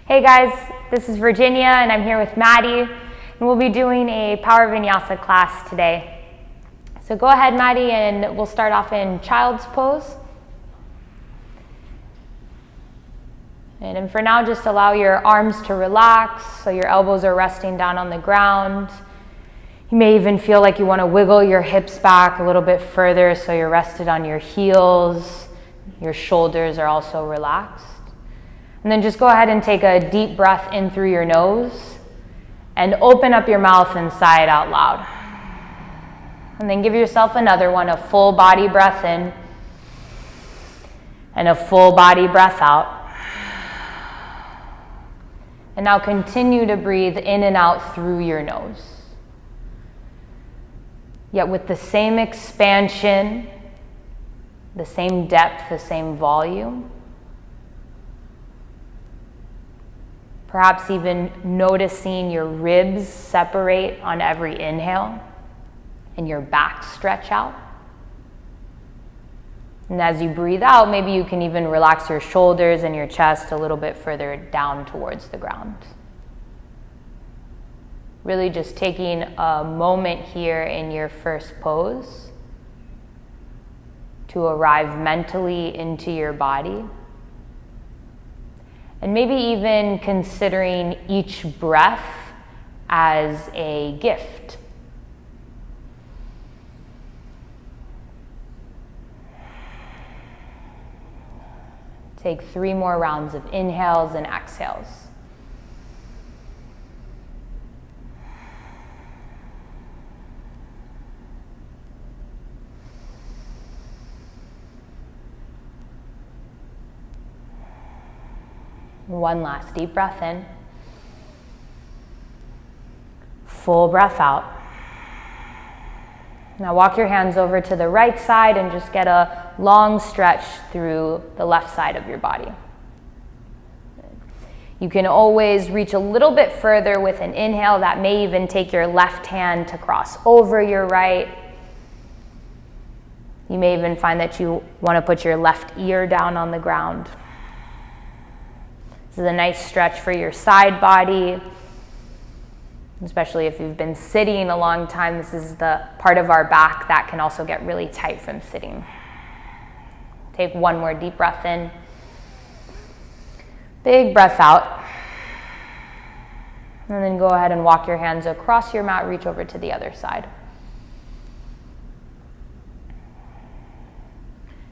Hey guys, this is Virginia and I'm here with Maddie and we'll be doing a Power Vinyasa class today. So go ahead, Maddie, and we'll start off in child's pose. And for now, just allow your arms to relax so your elbows are resting down on the ground. You may even feel like you want to wiggle your hips back a little bit further so you're rested on your heels. Your shoulders are also relaxed. And then just go ahead and take a deep breath in through your nose and open up your mouth and sigh it out loud. And then give yourself another one, a full body breath in and a full body breath out. And now continue to breathe in and out through your nose. Yet with the same expansion, the same depth, the same volume. Perhaps even noticing your ribs separate on every inhale and your back stretch out. And as you breathe out, maybe you can even relax your shoulders and your chest a little bit further down towards the ground. Really just taking a moment here in your first pose to arrive mentally into your body. And maybe even considering each breath as a gift. Take 3 more rounds of inhales and exhales. One last deep breath in. Full breath out. Now walk your hands over to the right side and just get a long stretch through the left side of your body. You can always reach a little bit further with an inhale. That may even take your left hand to cross over your right. You may even find that you want to put your left ear down on the ground. This is a nice stretch for your side body, especially if you've been sitting a long time. This is the part of our back that can also get really tight from sitting. Take one more deep breath in. Big breath out. And then go ahead and walk your hands across your mat, reach over to the other side.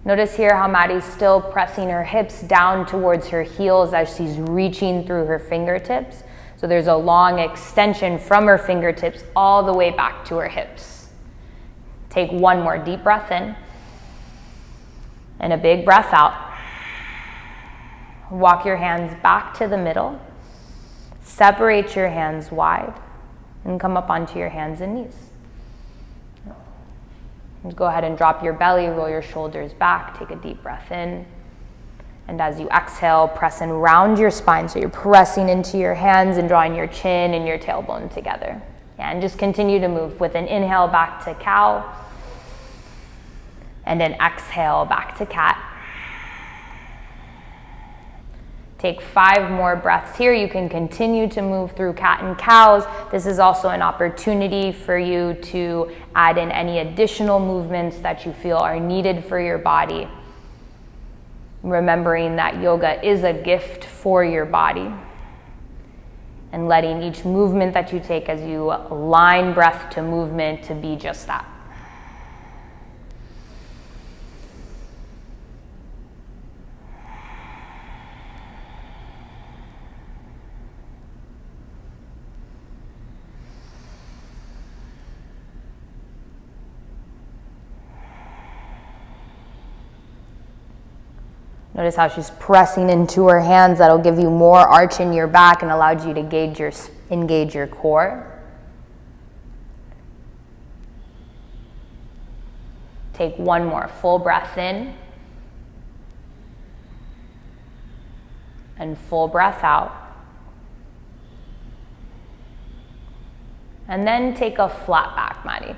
Notice here how Maddie's still pressing her hips down towards her heels as she's reaching through her fingertips. So there's a long extension from her fingertips all the way back to her hips. Take one more deep breath in and a big breath out. Walk your hands back to the middle. Separate your hands wide and come up onto your hands and knees. Go ahead and drop your belly, roll your shoulders back, take a deep breath in. And as you exhale, press and round your spine. So you're pressing into your hands and drawing your chin and your tailbone together. And just continue to move with an inhale back to cow. And an exhale back to cat. Take 5 more breaths here. You can continue to move through cat and cows. This is also an opportunity for you to add in any additional movements that you feel are needed for your body. Remembering that yoga is a gift for your body. And letting each movement that you take as you align breath to movement to be just that. Notice how she's pressing into her hands. That'll give you more arch in your back and allows you to engage your core. Take one more full breath in and full breath out. And then take a flat back, Maddie.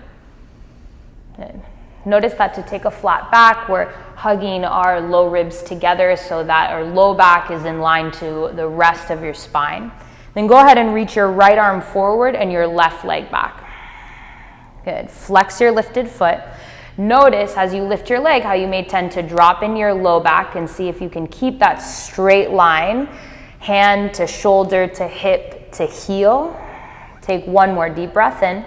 Notice that to take a flat back, we're hugging our low ribs together so that our low back is in line to the rest of your spine. Then go ahead and reach your right arm forward and your left leg back. Good. Flex your lifted foot. Notice as you lift your leg how you may tend to drop in your low back, and see if you can keep that straight line, hand to shoulder to hip to heel. Take one more deep breath in.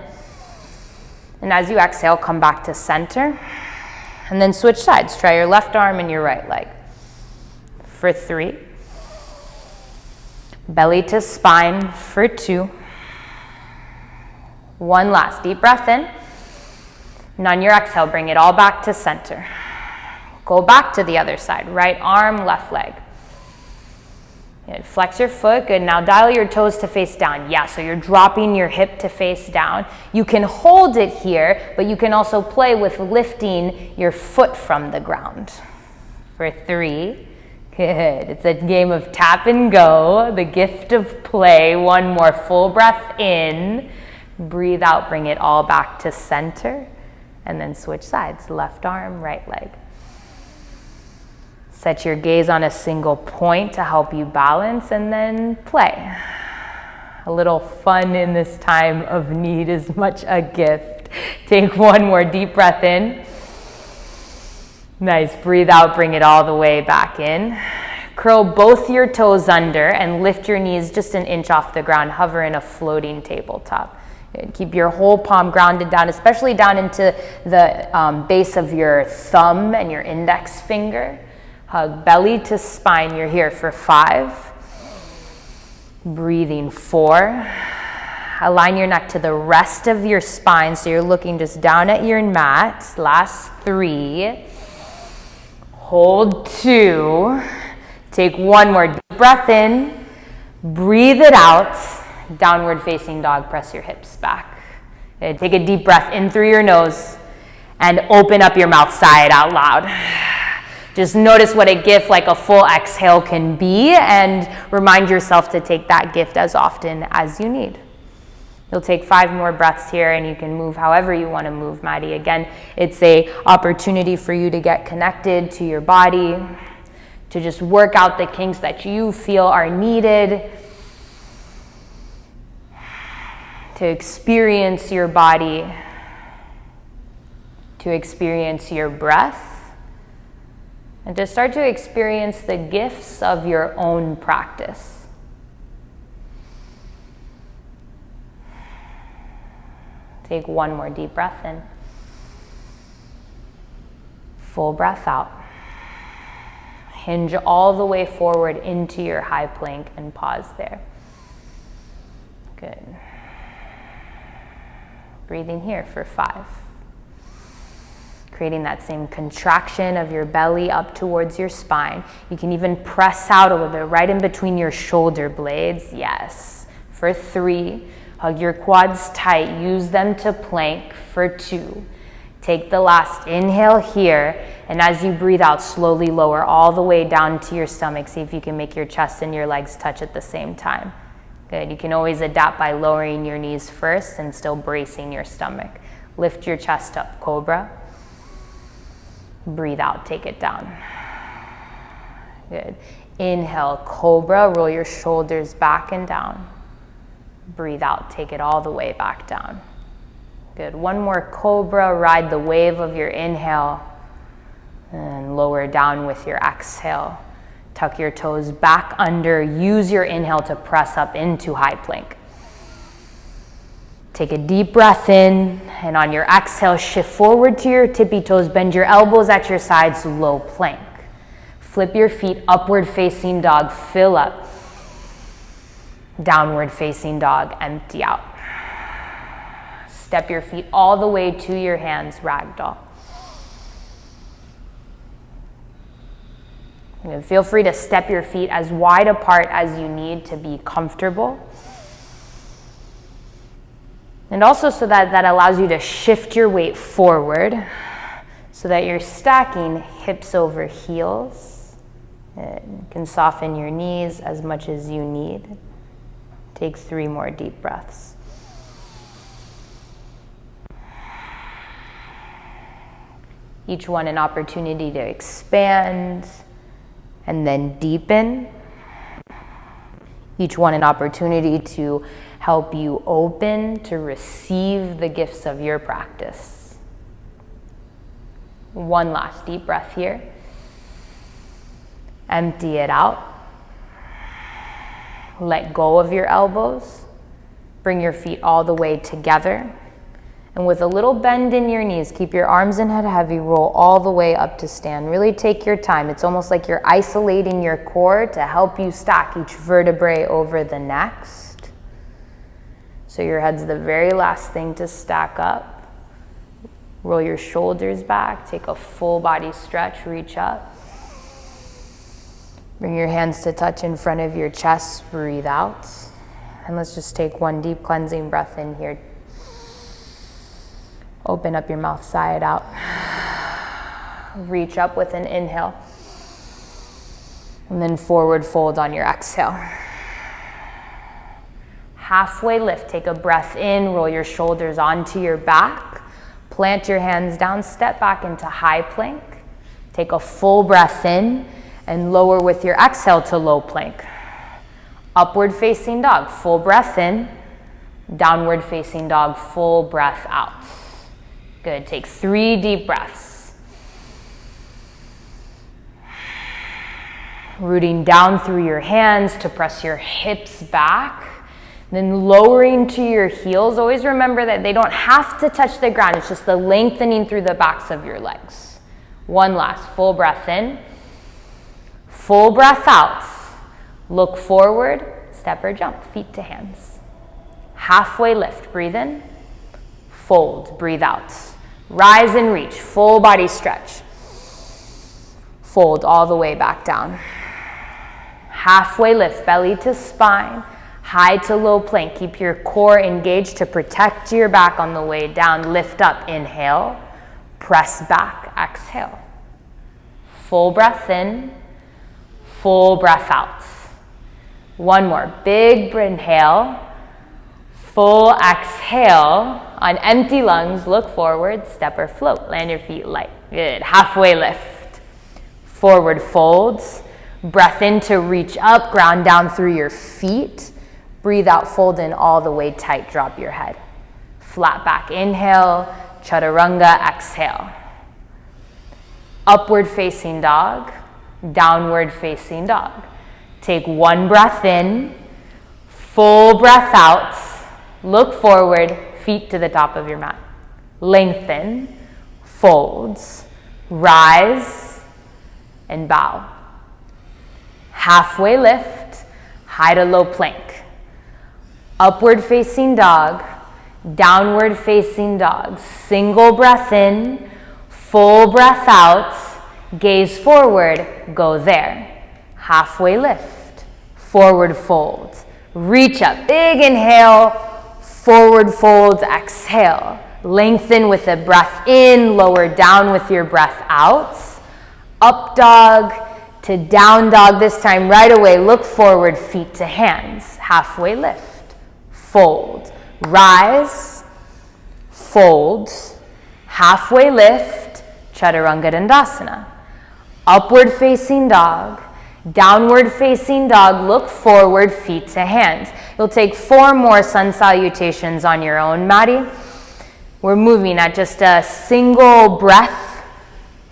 And as you exhale, come back to center. And then switch sides. Try your left arm and your right leg. For 3. Belly to spine for 2. One last deep breath in. And on your exhale, bring it all back to center. Go back to the other side. Right arm, left leg. Good. Flex your foot. Good. Now dial your toes to face down. Yeah, so you're dropping your hip to face down. You can hold it here, but you can also play with lifting your foot from the ground. For 3. Good. It's a game of tap and go, the gift of play. One more full breath in. Breathe out, bring it all back to center. And then switch sides. Left arm, right leg. Set your gaze on a single point to help you balance, and then play. A little fun in this time of need is much a gift. Take one more deep breath in. Nice. Breathe out, bring it all the way back in. Curl both your toes under and lift your knees just an inch off the ground. Hover in a floating tabletop. Good. Keep your whole palm grounded down, especially down into the base of your thumb and your index finger. Hug belly to spine. You're here for 5. Breathing 4. Align your neck to the rest of your spine so you're looking just down at your mat. Last 3. Hold 2. Take one more deep breath in. Breathe it out. Downward facing dog. Press your hips back. Okay, take a deep breath in through your nose and open up your mouth, sigh it out loud. Just notice what a gift like a full exhale can be, and remind yourself to take that gift as often as you need. You'll take 5 more breaths here, and you can move however you want to move, Maddie. Again, it's an opportunity for you to get connected to your body, to just work out the kinks that you feel are needed, to experience your body, to experience your breath, and to start to experience the gifts of your own practice. Take one more deep breath in. Full breath out. Hinge all the way forward into your high plank and pause there. Good. Breathing here for 5. Creating that same contraction of your belly up towards your spine. You can even press out a little bit right in between your shoulder blades. Yes. For 3. Hug your quads tight. Use them to plank. For 2. Take the last inhale here, and as you breathe out, slowly lower all the way down to your stomach. See if you can make your chest and your legs touch at the same time. Good. You can always adapt by lowering your knees first and still bracing your stomach. Lift your chest up, cobra. Breathe out, take it down. Good. Inhale, cobra, roll your shoulders back and down. Breathe out, take it all the way back down. Good. One more cobra, ride the wave of your inhale and lower down with your exhale. Tuck your toes back under, use your inhale to press up into high plank. Take a deep breath in, and on your exhale, shift forward to your tippy toes, bend your elbows at your sides, low plank. Flip your feet, upward facing dog, fill up. Downward facing dog, empty out. Step your feet all the way to your hands, ragdoll. And feel free to step your feet as wide apart as you need to be comfortable. And also so that allows you to shift your weight forward so that you're stacking hips over heels. You can soften your knees as much as you need. Take 3 more deep breaths. Each one an opportunity to expand and then deepen. Each one an opportunity to help you open to receive the gifts of your practice. One last deep breath here. Empty it out. Let go of your elbows. Bring your feet all the way together. And with a little bend in your knees, keep your arms and head heavy, roll all the way up to stand. Really take your time. It's almost like you're isolating your core to help you stack each vertebrae over the next. So your head's the very last thing to stack up. Roll your shoulders back, take a full body stretch, reach up. Bring your hands to touch in front of your chest, breathe out. And let's just take one deep cleansing breath in here. Open up your mouth, sigh it out. Reach up with an inhale. And then forward fold on your exhale. Halfway lift, take a breath in, roll your shoulders onto your back. Plant your hands down, step back into high plank. Take a full breath in and lower with your exhale to low plank. Upward facing dog, full breath in. Downward facing dog, full breath out. Good, take 3 deep breaths. Rooting down through your hands to press your hips back. Then lowering to your heels. Always remember that they don't have to touch the ground. It's just the lengthening through the backs of your legs. One last full breath in. Full breath out. Look forward, step or jump, feet to hands. Halfway lift, breathe in. Fold, breathe out. Rise and reach, full body stretch. Fold all the way back down. Halfway lift, belly to spine, high to low plank. Keep your core engaged to protect your back on the way down. Lift up, inhale, press back, exhale. Full breath in, full breath out. One more, big inhale, full exhale. On empty lungs, look forward, step or float. Land your feet light. Good. Halfway lift. Forward folds. Breath in to reach up, ground down through your feet. Breathe out, fold in all the way tight, drop your head. Flat back, inhale, chaturanga, exhale. Upward facing dog, downward facing dog. Take one breath in, full breath out, look forward, feet to the top of your mat. Lengthen, folds, rise, and bow. Halfway lift, high to low plank. Upward facing dog, downward facing dog. Single breath in, full breath out, gaze forward, go there. Halfway lift, forward fold. Reach up, big inhale, forward folds, exhale. Lengthen with a breath in, lower down with your breath out. Up dog to down dog this time right away. Look forward, feet to hands. Halfway lift, fold, rise, fold. Halfway lift, chaturanga dandasana. Upward facing dog, downward facing dog, look forward, feet to hands. You'll take 4 more sun salutations on your own, Maddie. We're moving at just a single breath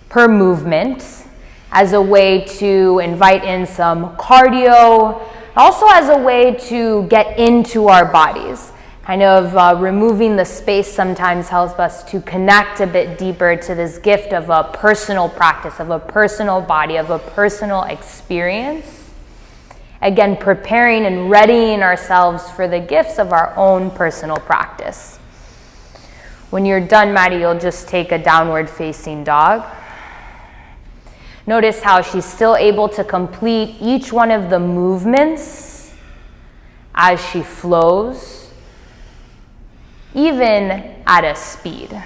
per movement as a way to invite in some cardio, also as a way to get into our bodies. Kind of removing the space sometimes helps us to connect a bit deeper to this gift of a personal practice, of a personal body, of a personal experience. Again, preparing and readying ourselves for the gifts of our own personal practice. When you're done, Maddie, you'll just take a downward facing dog. Notice how she's still able to complete each one of the movements as she flows, even at a speed.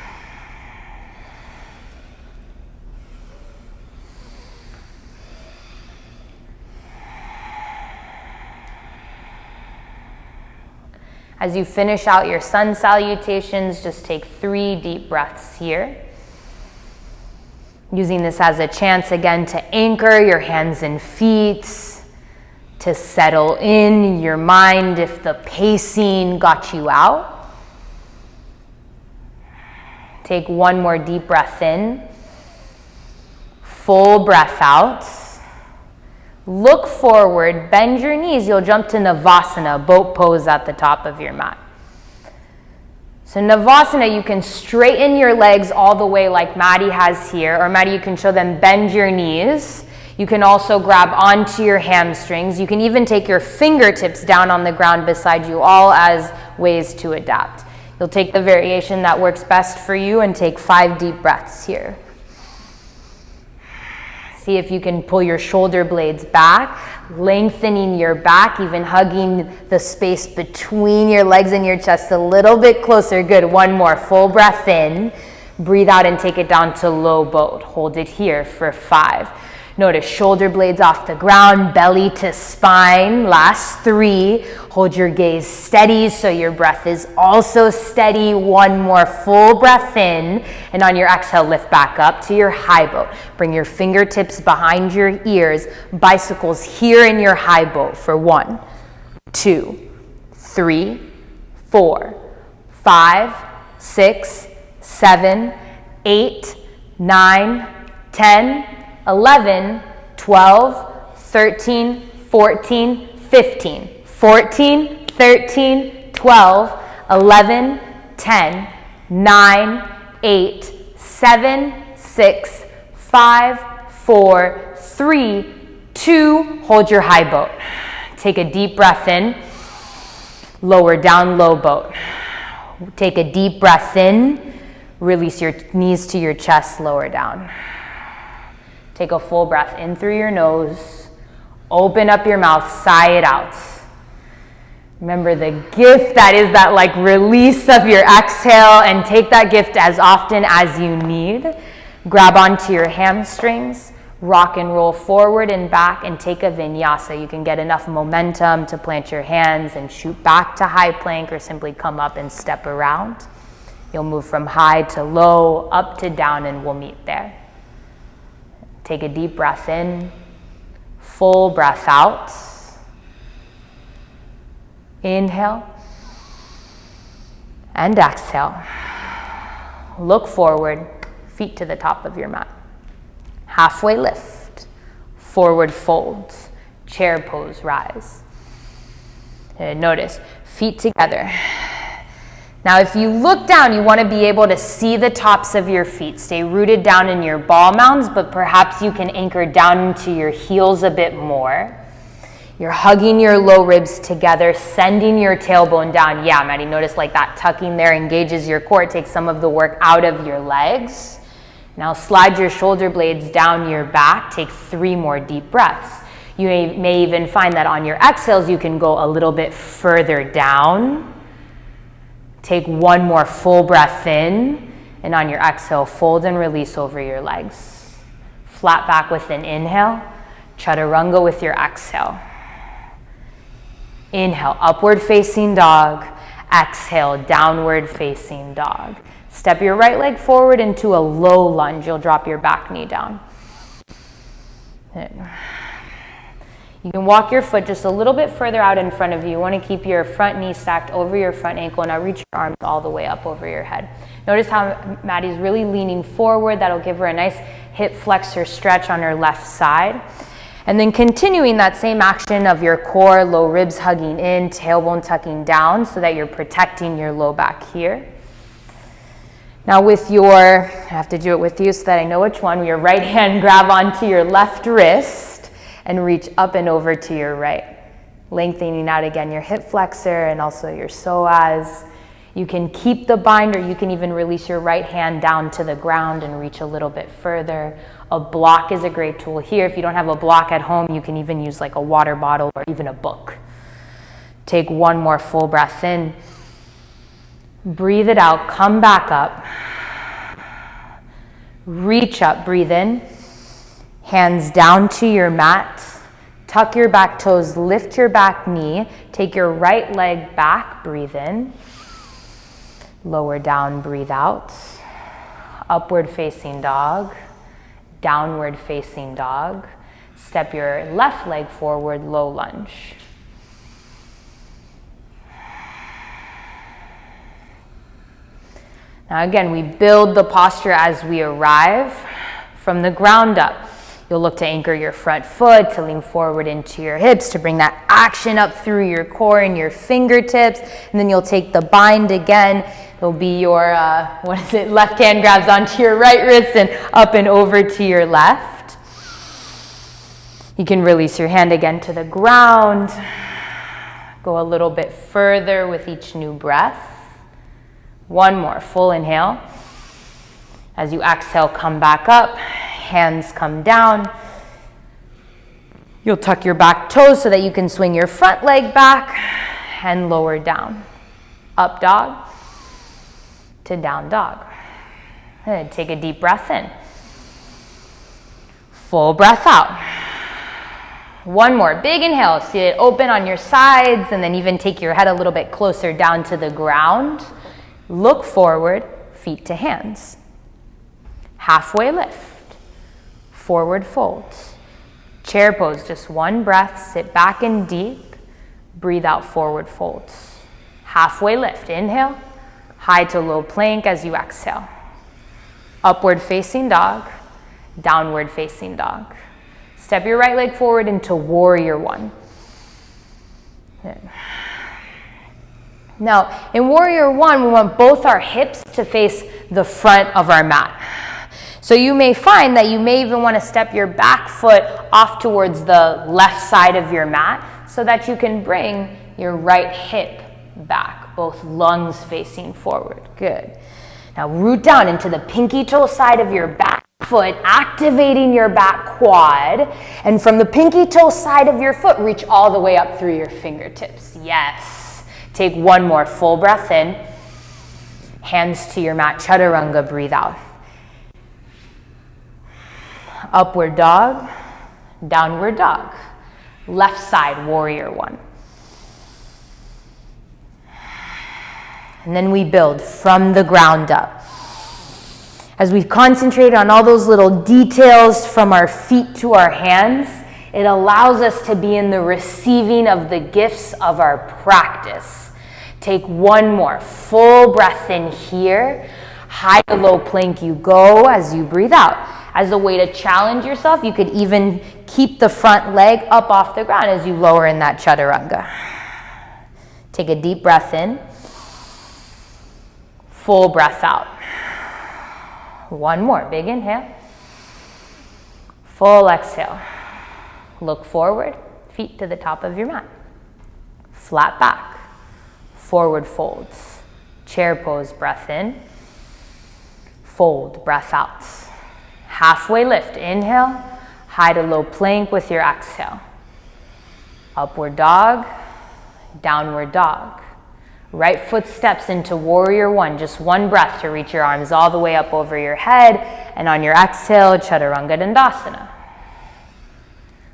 As you finish out your sun salutations, just take 3 deep breaths here. Using this as a chance again to anchor your hands and feet, to settle in your mind if the pacing got you out. Take one more deep breath in, full breath out. Look forward, bend your knees. You'll jump to Navasana, boat pose at the top of your mat. So Navasana, you can straighten your legs all the way like Maddie has here, or Maddie, you can show them bend your knees. You can also grab onto your hamstrings. You can even take your fingertips down on the ground beside you, all as ways to adapt. You'll take the variation that works best for you and take 5 deep breaths here. See if you can pull your shoulder blades back, lengthening your back, even hugging the space between your legs and your chest a little bit closer. Good. One more. Full breath in. Breathe out and take it down to low boat. Hold it here for 5. Notice shoulder blades off the ground, belly to spine. Last 3. Hold your gaze steady so your breath is also steady. One more full breath in. And on your exhale, lift back up to your high boat. Bring your fingertips behind your ears. Bicycles here in your high boat for 1, 2, 3, 4, 5, 6, 7, 8, 9, 10, 11, 12, 13, 14, 15. 14, 13, 12, 11, 10, 9, 8, 7, 6, 5, 4, 3, 2. Hold your high boat. Take a deep breath in. Lower down, low boat. Take a deep breath in. Release your knees to your chest, lower down. Take a full breath in through your nose. Open up your mouth, sigh it out. Remember the gift that is that like release of your exhale, and take that gift as often as you need. Grab onto your hamstrings, rock and roll forward and back, and take a vinyasa. You can get enough momentum to plant your hands and shoot back to high plank, or simply come up and step around. You'll move from high to low, up to down, and we'll meet there. Take a deep breath in, full breath out. Inhale and exhale. Look forward, feet to the top of your mat. Halfway lift, forward fold, chair pose, rise. And notice, feet together. Now, if you look down, you want to be able to see the tops of your feet. Stay rooted down in your ball mounds, but perhaps you can anchor down into your heels a bit more. You're hugging your low ribs together, sending your tailbone down. Yeah, Maddie, notice like that tucking there engages your core, takes some of the work out of your legs. Now slide your shoulder blades down your back. Take 3 more deep breaths. You may even find that on your exhales, you can go a little bit further down. Take 1 more full breath in, and on your exhale, fold and release over your legs. Flat back with an inhale, chaturanga with your exhale. Inhale, upward facing dog. Exhale, downward facing dog. Step your right leg forward into a low lunge. You'll drop your back knee down. You can walk your foot just a little bit further out in front of you. You want to keep your front knee stacked over your front ankle. Now reach your arms all the way up over your head. Notice how Maddie's really leaning forward. That'll give her a nice hip flexor stretch on her left side. And then continuing that same action of your core, low ribs hugging in, tailbone tucking down so that you're protecting your low back here. Now with your, I have to do it with you so that I know which one, your right hand grab onto your left wrist and reach up and over to your right. Lengthening out again your hip flexor and also your psoas. You can keep the bind, or you can even release your right hand down to the ground and reach a little bit further. A block is a great tool here. If you don't have a block at home, you can even use like a water bottle or even a book. Take 1 more full breath in. Breathe it out, come back up. Reach up, breathe in. Hands down to your mat. Tuck your back toes, lift your back knee. Take your right leg back, breathe in. Lower down, breathe out. Upward facing dog. downward facing dog. Step your left leg forward, low lunge. Now again, we build the posture as we arrive from the ground up. You'll look to anchor your front foot, to lean forward into your hips, to bring that action up through your core and your fingertips. And then you'll take the bind again. It'll be your, left hand grabs onto your right wrist and up and over to your left. You can release your hand again to the ground. Go a little bit further with each new breath. One more, full inhale. As you exhale, come back up. Hands come down. You'll tuck your back toes so that you can swing your front leg back and lower down. Up dog to down dog. Good. Take a deep breath in. Full breath out. One more, big inhale. See it open on your sides, and then even take your head a little bit closer down to the ground. Look forward, feet to hands. Halfway lift. Forward fold. Chair pose, just one breath. Sit back and deep. Breathe out, forward folds. Halfway lift. Inhale. High to low plank as you exhale. Upward facing dog. Downward facing dog. Step your right leg forward into warrior one. Good. Now, in warrior one, we want both our hips to face the front of our mat. So you may find that you may even want to step your back foot off towards the left side of your mat so that you can bring your right hip back, both lungs facing forward. Good. Now root down into the pinky toe side of your back foot, activating your back quad. And from the pinky toe side of your foot, reach all the way up through your fingertips. Yes. Take one more full breath in. Hands to your mat, chaturanga, breathe out. Upward dog, downward dog. Left side, warrior one. And then we build from the ground up. As we concentrate on all those little details from our feet to our hands, it allows us to be in the receiving of the gifts of our practice. Take one more full breath in here. High to low plank you go as you breathe out. As a way to challenge yourself, you could even keep the front leg up off the ground as you lower in that chaturanga. Take a deep breath in. Full breath out. One more, big inhale. Full exhale. Look forward, feet to the top of your mat. Flat back. Forward folds. Chair pose, breath in. Fold, breath out. Halfway lift, inhale. High to low plank with your exhale. Upward dog, downward dog. Right foot steps into warrior one. Just one breath to reach your arms all the way up over your head. And on your exhale, chaturanga dandasana.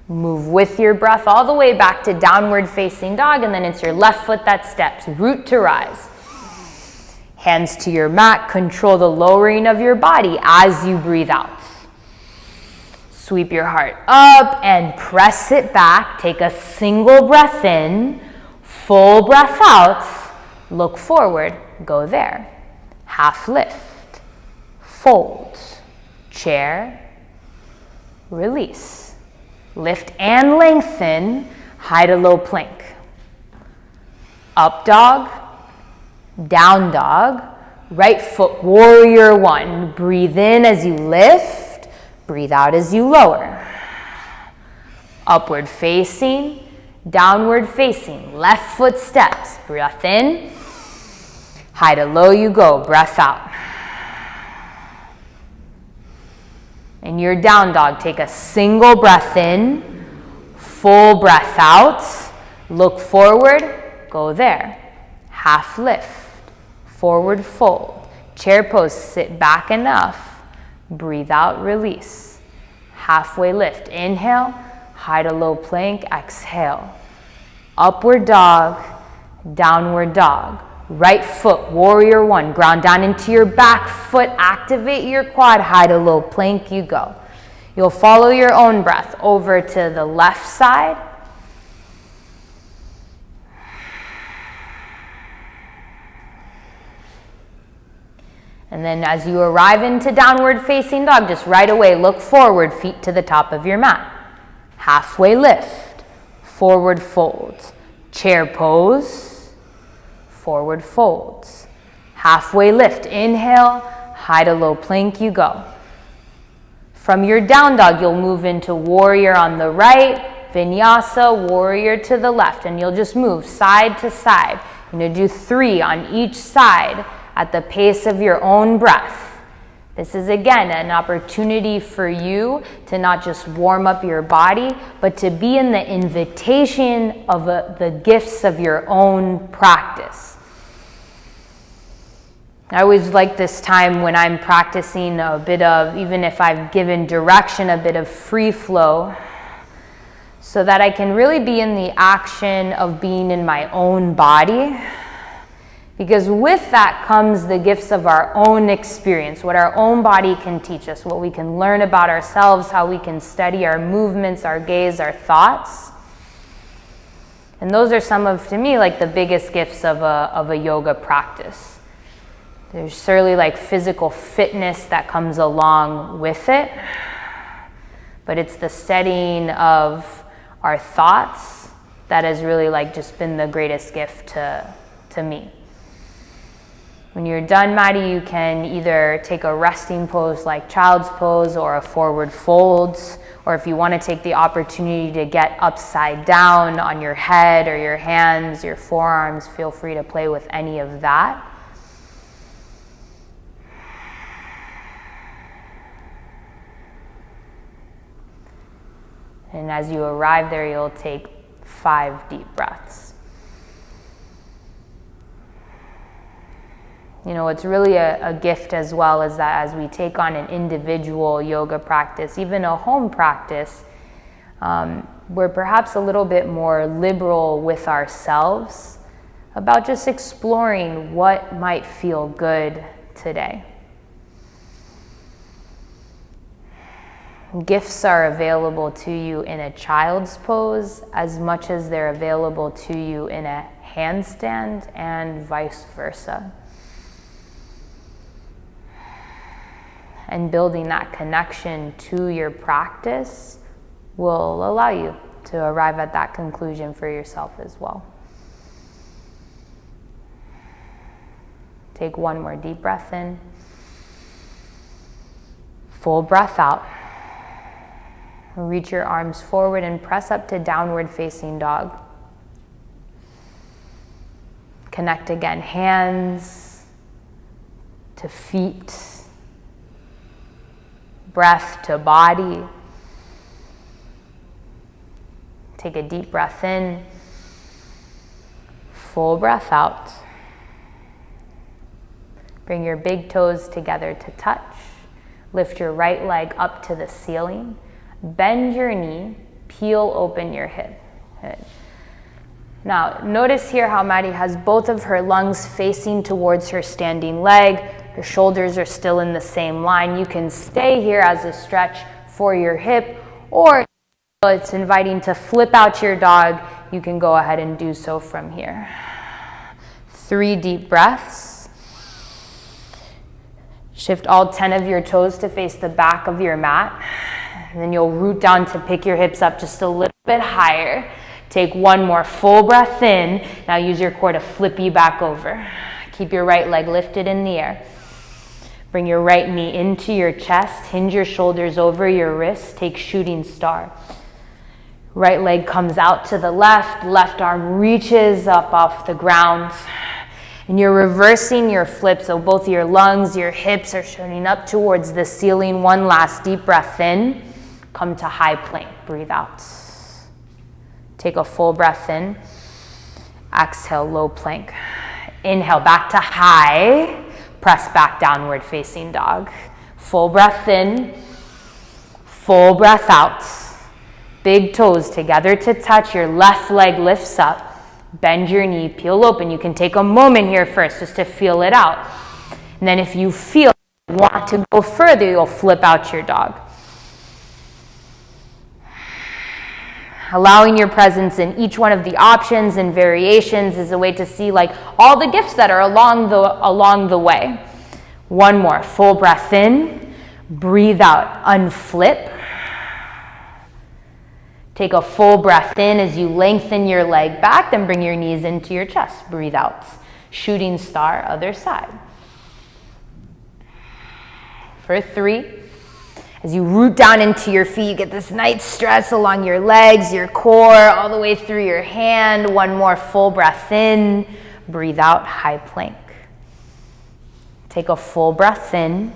Move with your breath all the way back to downward facing dog, and then it's your left foot that steps. Root to rise. Hands to your mat. Control the lowering of your body as you breathe out. Sweep your heart up and press it back. Take a single breath in. Full breath out. Look forward. Go there. Half lift. Fold. Chair. Release. Lift and lengthen. High to low plank. Up dog. Down dog. Right foot, warrior one. Breathe in as you lift. Breathe out as you lower. Upward facing, downward facing. Left foot steps. Breath in. High to low you go. Breath out. And your down dog, take a single breath in. Full breath out. Look forward. Go there. Half lift. Forward fold. Chair pose, sit back enough. Breathe out, release. Halfway lift. Inhale. High to low plank. Exhale. Upward dog. Downward dog. Right foot, warrior one. Ground down into your back foot. Activate your quad. High to low plank you go. You'll follow your own breath over to the left side. And then as you arrive into downward facing dog, just right away look forward, feet to the top of your mat. Halfway lift, forward fold. Chair pose, forward folds. Halfway lift, inhale, high to low plank you go. From your down dog, you'll move into warrior on the right, vinyasa, warrior to the left, and you'll just move side to side. You're going to do 3 on each side at the pace of your own breath. This is again an opportunity for you to not just warm up your body, but to be in the invitation of the gifts of your own practice. I always like this time when I'm practicing a bit of, even if I've given direction, a bit of free flow, so that I can really be in the action of being in my own body. Because with that comes the gifts of our own experience, what our own body can teach us, what we can learn about ourselves, how we can study our movements, our gaze, our thoughts. And those are some of, to me, like the biggest gifts of a yoga practice. There's certainly like physical fitness that comes along with it, but it's the studying of our thoughts that has really like just been the greatest gift to me. When you're done, Maddie, you can either take a resting pose like child's pose or a forward folds, or if you want to take the opportunity to get upside down on your head or your hands, your forearms, feel free to play with any of that. And as you arrive there, you'll take 5 deep breaths. You know, it's really a gift as well is that as we take on an individual yoga practice, even a home practice, we're perhaps a little bit more liberal with ourselves about just exploring what might feel good today. Gifts are available to you in a child's pose as much as they're available to you in a handstand and vice versa. And building that connection to your practice will allow you to arrive at that conclusion for yourself as well. Take 1 more deep breath in. Full breath out. Reach your arms forward and press up to downward facing dog. Connect again, hands to feet, breath to body. Take a deep breath in, full breath out. Bring your big toes together to touch. Lift your right leg up to the ceiling. Bend your knee, peel open your hip. Good. Now, notice here how Maddie has both of her lungs facing towards her standing leg. Her shoulders are still in the same line. You can stay here as a stretch for your hip, or it's inviting to flip out your dog. You can go ahead and do so from here. 3 deep breaths. Shift all 10 of your toes to face the back of your mat. And then you'll root down to pick your hips up just a little bit higher. Take 1 more full breath in. Now use your core to flip you back over. Keep your right leg lifted in the air. Bring your right knee into your chest. Hinge your shoulders over your wrists. Take shooting star. Right leg comes out to the left. Left arm reaches up off the ground. And you're reversing your flip, so both your lungs, your hips are shooting up towards the ceiling. 1 last deep breath in. Come to high plank. Breathe out. Take a full breath in. Exhale, low plank. Inhale, back to high. Press back, downward facing dog. Full breath in. Full breath out. Big toes together to touch. Your left leg lifts up. Bend your knee, peel open. You can take a moment here first just to feel it out. And then if you feel you want to go further, you'll flip out your dog. Allowing your presence in each one of the options and variations is a way to see like all the gifts that are along the way. One more, full breath in, breathe out, unflip. Take a full breath in as you lengthen your leg back, then bring your knees into your chest. Breathe out, shooting star, other side. For 3, as you root down into your feet, you get this nice stretch along your legs, your core, all the way through your hand. One more full breath in, breathe out, high plank. Take a full breath in,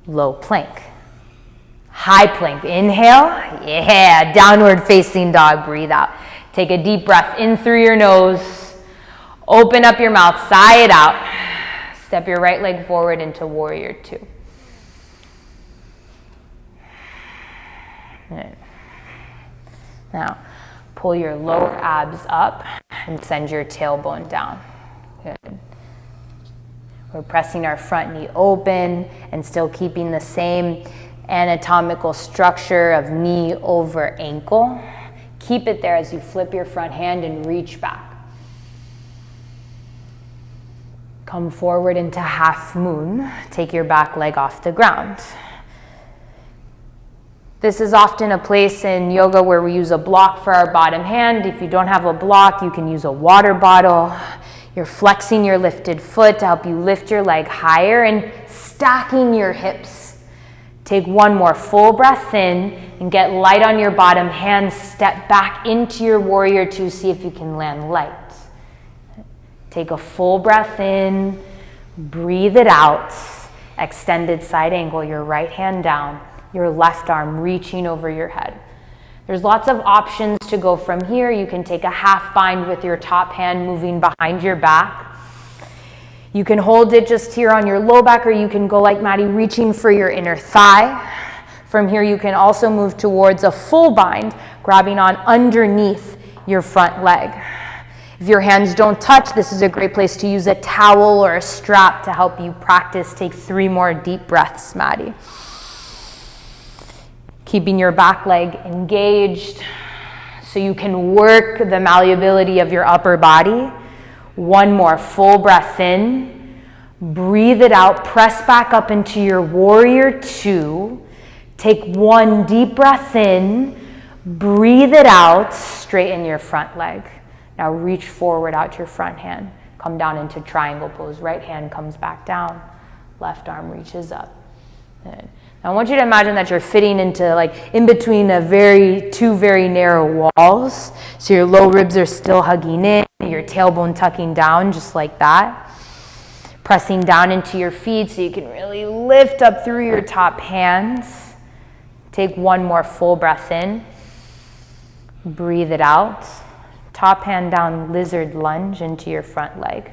low plank. High plank, inhale, yeah, downward facing dog, breathe out. Take a deep breath in through your nose, open up your mouth, sigh it out. Step your right leg forward into warrior 2. Right. Now, pull your lower abs up and send your tailbone down. Good. We're pressing our front knee open and still keeping the same anatomical structure of knee over ankle. Keep it there as you flip your front hand and reach back. Come forward into half moon. Take your back leg off the ground. This is often a place in yoga where we use a block for our bottom hand. If you don't have a block, you can use a water bottle. You're flexing your lifted foot to help you lift your leg higher and stacking your hips. Take one more full breath in and get light on your bottom hand. Step back into your warrior 2. See if you can land light. Take a full breath in. Breathe it out. Extended side angle, your right hand down. Your left arm reaching over your head. There's lots of options to go from here. You can take a half bind with your top hand moving behind your back. You can hold it just here on your low back, or you can go like Maddie, reaching for your inner thigh. From here, you can also move towards a full bind, grabbing on underneath your front leg. If your hands don't touch, this is a great place to use a towel or a strap to help you practice. Take 3 more deep breaths, Maddie. Keeping your back leg engaged so you can work the malleability of your upper body. One more full breath in. Breathe it out. Press back up into your warrior 2. Take 1 deep breath in. Breathe it out. Straighten your front leg. Now reach forward out your front hand. Come down into triangle pose. Right hand comes back down. Left arm reaches up. Good. Now I want you to imagine that you're fitting into like in between two very narrow walls. So your low ribs are still hugging in, your tailbone tucking down just like that. Pressing down into your feet so you can really lift up through your top hands. Take 1 more full breath in. Breathe it out. Top hand down, lizard lunge into your front leg.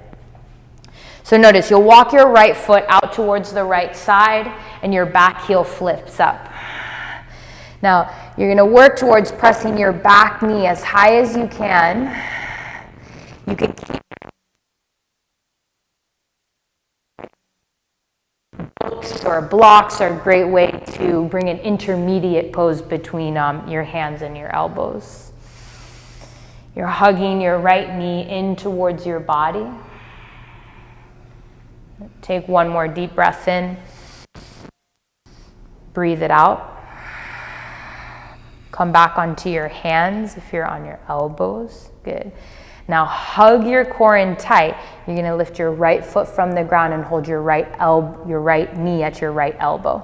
So notice you'll walk your right foot out towards the right side and your back heel flips up. Now you're going to work towards pressing your back knee as high as you can. You can keep books or blocks are a great way to bring an intermediate pose between your hands and your elbows. You're hugging your right knee in towards your body. Take 1 more deep breath in. Breathe it out. Come back onto your hands if you're on your elbows. Good. Now hug your core in tight. You're going to lift your right foot from the ground and hold your right knee at your right elbow.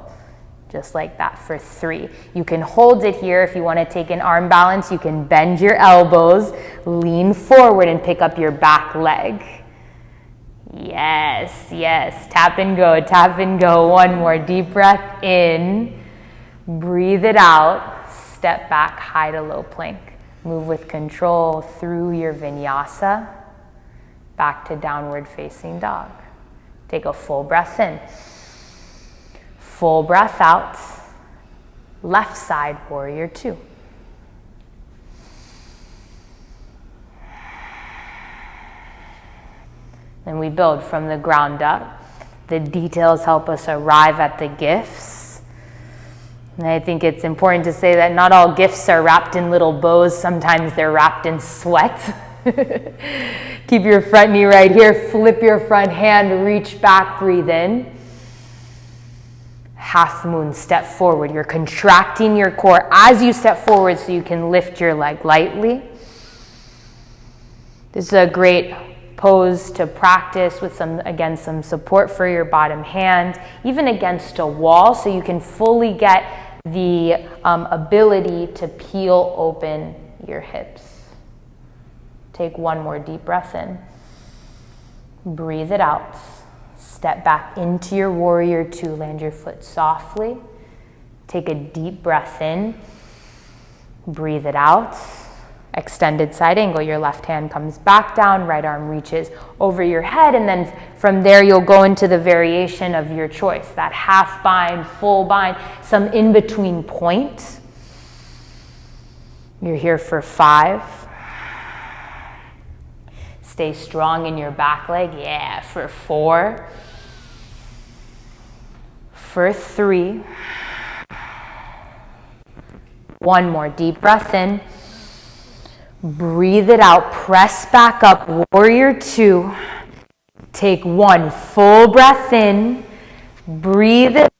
Just like that for 3. You can hold it here. If you want to take an arm balance, you can bend your elbows, lean forward and pick up your back leg. Yes, yes. Tap and go, tap and go. 1 more deep breath in. Breathe it out. Step back, high to low plank. Move with control through your vinyasa. Back to downward facing dog. Take a full breath in. Full breath out. Left side, warrior 2. And we build from the ground up. The details help us arrive at the gifts. And I think it's important to say that not all gifts are wrapped in little bows. Sometimes they're wrapped in sweat. Keep your front knee right here. Flip your front hand, reach back, breathe in. Half moon, step forward. You're contracting your core as you step forward so you can lift your leg lightly. This is a great pose to practice with some support for your bottom hand, even against a wall, so you can fully get the ability to peel open your hips. Take one more deep breath in. Breathe it out. Step back into your warrior two. Land your foot softly. Take a deep breath in. Breathe it out. Extended side angle. Your left hand comes back down. Right arm reaches over your head. And then from there, you'll go into the variation of your choice. That half bind, full bind, some in-between point. You're here for 5. Stay strong in your back leg. Yeah, for 4. For 3. One more deep breath in. Breathe it out. Press back up. Warrior 2. Take 1 full breath in. Breathe it.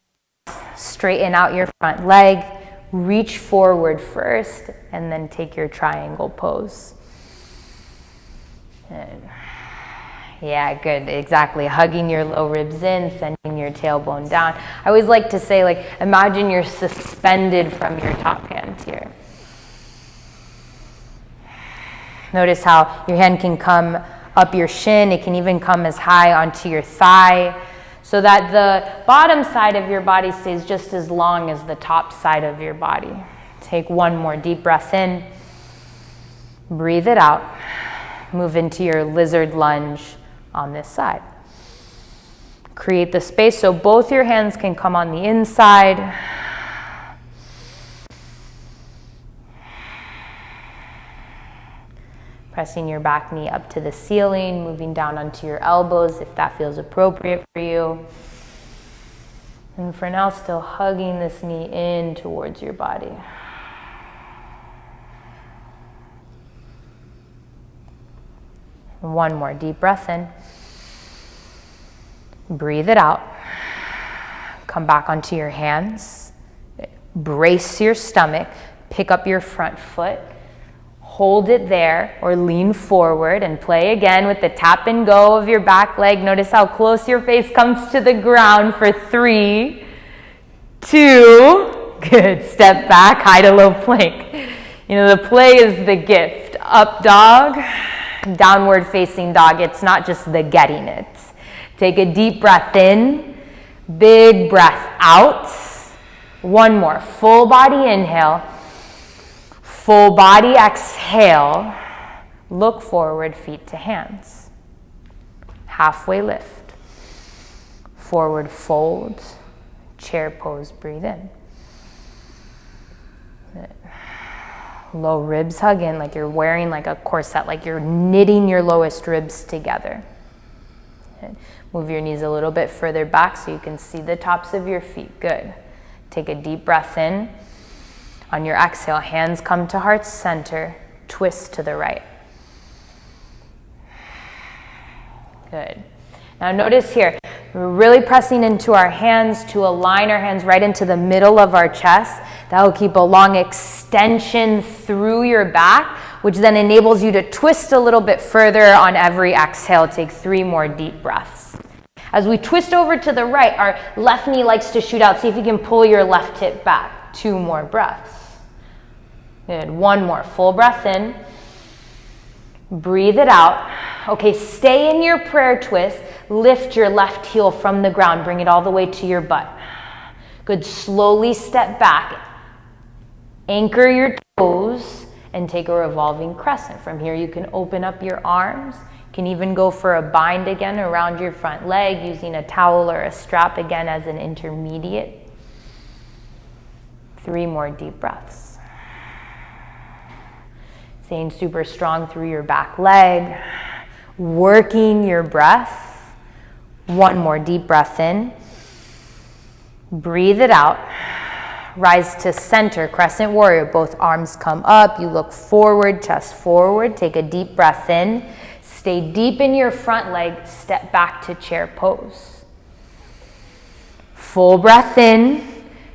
Straighten out your front leg. Reach forward first, and then take your triangle pose. Yeah, good, exactly. Hugging your low ribs in, sending your tailbone down. I always like to say, like, imagine you're suspended from your top hand here. Notice how your hand can come up your shin. It can even come as high onto your thigh, so that the bottom side of your body stays just as long as the top side of your body. Take one more deep breath in. Breathe it out. Move into your lizard lunge on this side. Create the space so both your hands can come on the inside. Pressing your back knee up to the ceiling, moving down onto your elbows if that feels appropriate for you. And for now, still hugging this knee in towards your body. One more deep breath in. Breathe it out. Come back onto your hands. Brace your stomach. Pick up your front foot. Hold it there or lean forward and play again with the tap and go of your back leg. Notice how close your face comes to the ground for 3, 2, good. Step back, high to low plank. You know, the play is the gift. Up dog. Downward facing dog. It's not just the getting it. Take a deep breath in, big breath out. One more, full body inhale, full body exhale. Look forward, feet to hands. Halfway lift, forward fold, chair pose, breathe in. Low ribs hug in like you're wearing like a corset, like you're knitting your lowest ribs together. Move your knees a little bit further back so you can see the tops of your feet. Good. Take a deep breath in. On your exhale, hands come to heart center. Twist to the right. Good. Now notice here, we're really pressing into our hands to align our hands right into the middle of our chest. That will keep a long extension through your back, which then enables you to twist a little bit further on every exhale. Take 3 more deep breaths. As we twist over to the right, our left knee likes to shoot out. See if you can pull your left hip back. 2 more breaths. Good. 1 more. Full breath in. Breathe it out. Okay, stay in your prayer twist. Lift your left heel from the ground. Bring it all the way to your butt. Good. Slowly step back. Anchor your toes and take a revolving crescent. From here, you can open up your arms. You can even go for a bind again around your front leg using a towel or a strap again as an intermediate. 3 more deep breaths. Staying super strong through your back leg. Working your breath. 1 more deep breath in. Breathe it out. Rise to center, crescent warrior. Both arms come up. You look forward, chest forward. Take a deep breath in. Stay deep in your front leg. Step back to chair pose. Full breath in.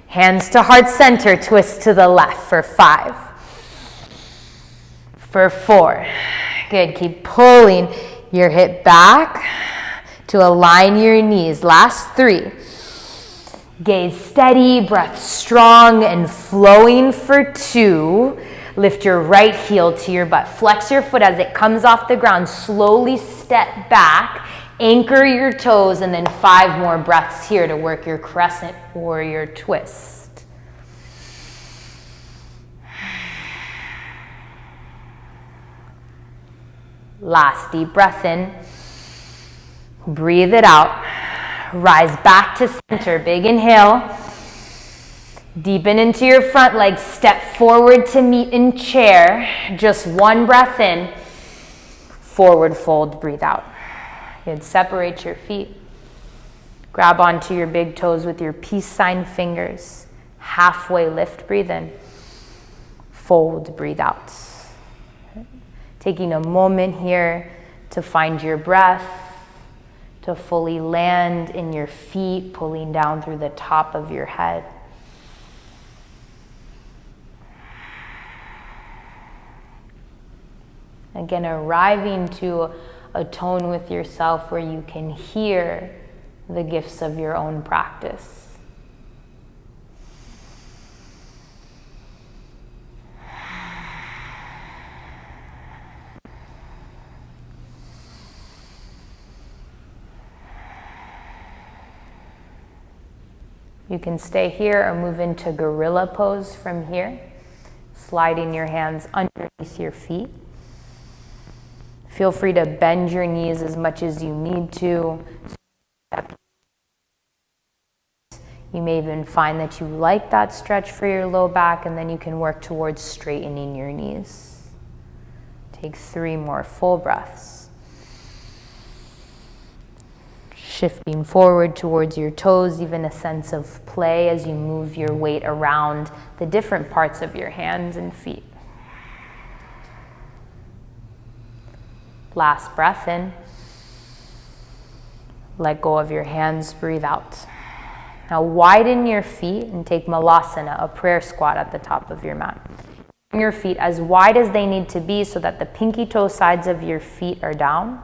Hands to heart center. Twist to the left for 5. For 4. Good. Keep pulling your hip back to align your knees. Last 3. Gaze steady, breath strong and flowing for 2. Lift your right heel to your butt. Flex your foot as it comes off the ground. Slowly step back. Anchor your toes, and then 5 more breaths here to work your crescent warrior twist. Last deep breath in. Breathe it out. Rise back to center. Big inhale. Deepen into your front leg. Step forward to meet in chair. Just 1 breath in. Forward fold. Breathe out. Good. Separate your feet. Grab onto your big toes with your peace sign fingers. Halfway lift. Breathe in. Fold. Breathe out. Taking a moment here to find your breath, to fully land in your feet, pulling down through the top of your head. Again, arriving to a tone with yourself where you can hear the gifts of your own practice. You can stay here or move into gorilla pose from here, sliding your hands underneath your feet. Feel free to bend your knees as much as you need to. You may even find that you like that stretch for your low back, and then you can work towards straightening your knees. Take 3 more full breaths. Shifting forward towards your toes, even a sense of play as you move your weight around the different parts of your hands and feet. Last breath in. Let go of your hands, breathe out. Now widen your feet and take Malasana, a prayer squat at the top of your mat. Bring your feet as wide as they need to be so that the pinky toe sides of your feet are down.